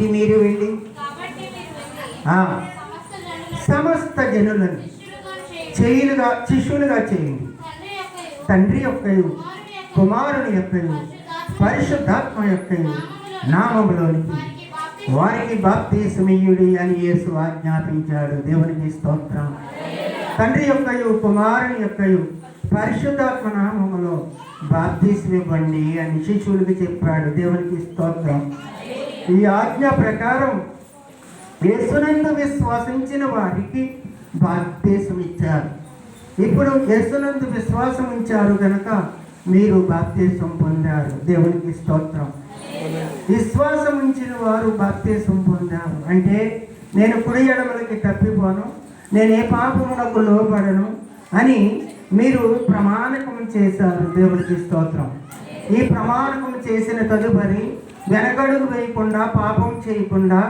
కాబట్టి మీరు వెళ్ళి సమస్త జనులను శిష్యులుగా చేయండి. తండ్రి యొక్కయు కుమారుని యొక్కయు పరిశుద్ధాత్మ యొక్కయు నామములోనికి వారికి బాప్తిస్మీయుడి అని యేసు ఆజ్ఞాపించాడు. దేవునికి స్తోత్రం. తండ్రి యొక్కయు కుమారుని యొక్కయు పరిశుద్ధాత్మ నామములో బాప్తిస్మివ్వండి అని శిష్యుడికి చెప్పాడు. దేవునికి స్తోత్రం. ఈ ఆజ్ఞ ప్రకారం యేసునందు విశ్వసించిన వారికి బాప్తిస్మం ఇచ్చారు. ఇప్పుడు యేసునందు విశ్వాసం ఉంచారు కనుక మీరు బాప్తిస్మం పొందారు. దేవునికి స్తోత్రం. విశ్వాసం ఉంచిన వారు బాప్తిస్మం పొందారు అంటే నేను కుడి ఎడమలకి తప్పిపోను, నేను ఏ పాపమునకు లోబడను అని మీరు ప్రమాణకం చేశారు. దేవునికి స్తోత్రం. ఈ ప్రమాణకం చేసిన తదుపరి వెనకడుగు వేయకుండా పాపం చేయకుండా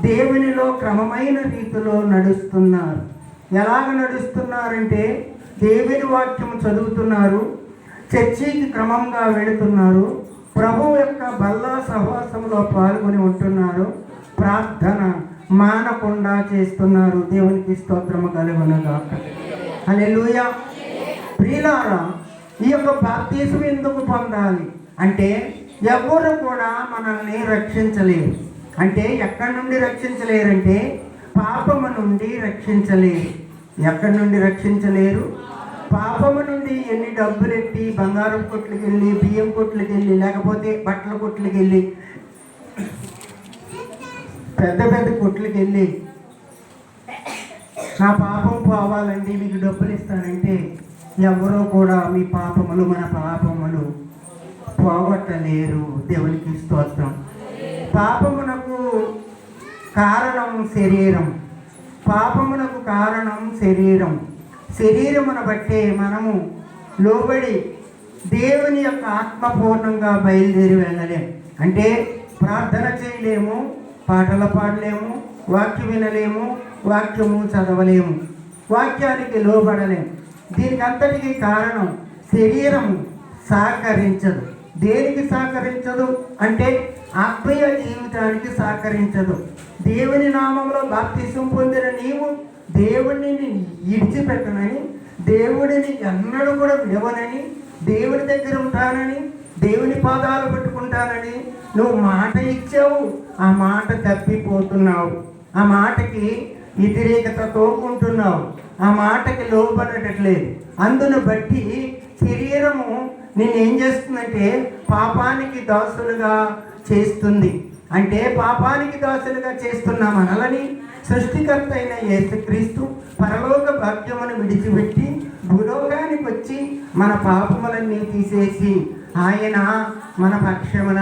దేవునిలో క్రమమైన రీతిలో నడుస్తున్నారు. ఎలాగ నడుస్తున్నారంటే దేవుని వాక్యం చదువుతున్నారు, చర్చికి క్రమంగా వెళుతున్నారు, ప్రభువు యొక్క బల్లా సహవాసంలో పాల్గొని ఉంటున్నారు, ప్రార్థన మానకుండా చేస్తున్నారు. దేవునికి స్తోత్రము కలుగునుగాక. హల్లెలూయా. ప్రియులారా, ఈ యొక్క బాప్తిస్మం ఎందుకు పొందాలి అంటే ఎవరు కూడా మనల్ని రక్షించలేరు. అంటే ఎక్కడి నుండి రక్షించలేరంటే పాపము నుండి రక్షించలేరు. ఎక్కడి నుండి రక్షించలేరు? పాపము నుండి ఎన్ని డబ్బులు ఎట్టి బంగారం కొట్లకి వెళ్ళి, బియ్యం కొట్లకి వెళ్ళి, లేకపోతే బట్టల కొట్లకి వెళ్ళి, పెద్ద పెద్ద కొట్లకి వెళ్ళి నా పాపం పోవాలండి మీకు డబ్బులు ఇస్తానంటే ఎవరో కూడా మీ పాపములు మన పాపములు పోగొట్టలేరు. దేవునికి స్తోత్రం. పాపమునకు కారణం శరీరం. పాపమునకు కారణం శరీరం. శరీరమును బట్టే మనము లోబడి దేవుని యొక్క ఆత్మపూర్ణంగా బయలుదేరి వెళ్ళలేము. అంటే ప్రార్థన చేయలేము, పాటలు పాడలేము, వాక్యం వినలేము, వాక్యము చదవలేము, వాక్యానికి లోబడలేము. దీనికి అంతటికీ కారణం శరీరము సహకరించదు. దేనికి సహకరించదు అంటే ఆత్మీయ జీవితానికి సహకరించదు. దేవుని నామంలో బాప్తిస్మం పొందిన నీవు దేవుడిని విడిచిపెట్టనని, దేవుడిని ఎన్నడూ కూడా విడవనని, దేవుని దగ్గర ఉంటానని, దేవుని పాదాలు పట్టుకుంటానని నువ్వు మాట ఇచ్చావు. ఆ మాట తప్పిపోతున్నావు. ఆ మాటకి వ్యతిరేకత తోకుంటున్నావు. ఆ మాటకి లోబడట్లేదు. అందును బట్టి శరీరము నేనేం చేస్తుందంటే పాపానికి దాసులుగా చేస్తుంది. అంటే పాపానికి దాసులుగా చేస్తున్న మనలని సృష్టికర్త అయిన యేసుక్రీస్తు పరలోక భాగ్యమును విడిచిపెట్టి భూలోకానికి వచ్చి మన పాపములన్నీ తీసేసి ఆయన మన పక్షమున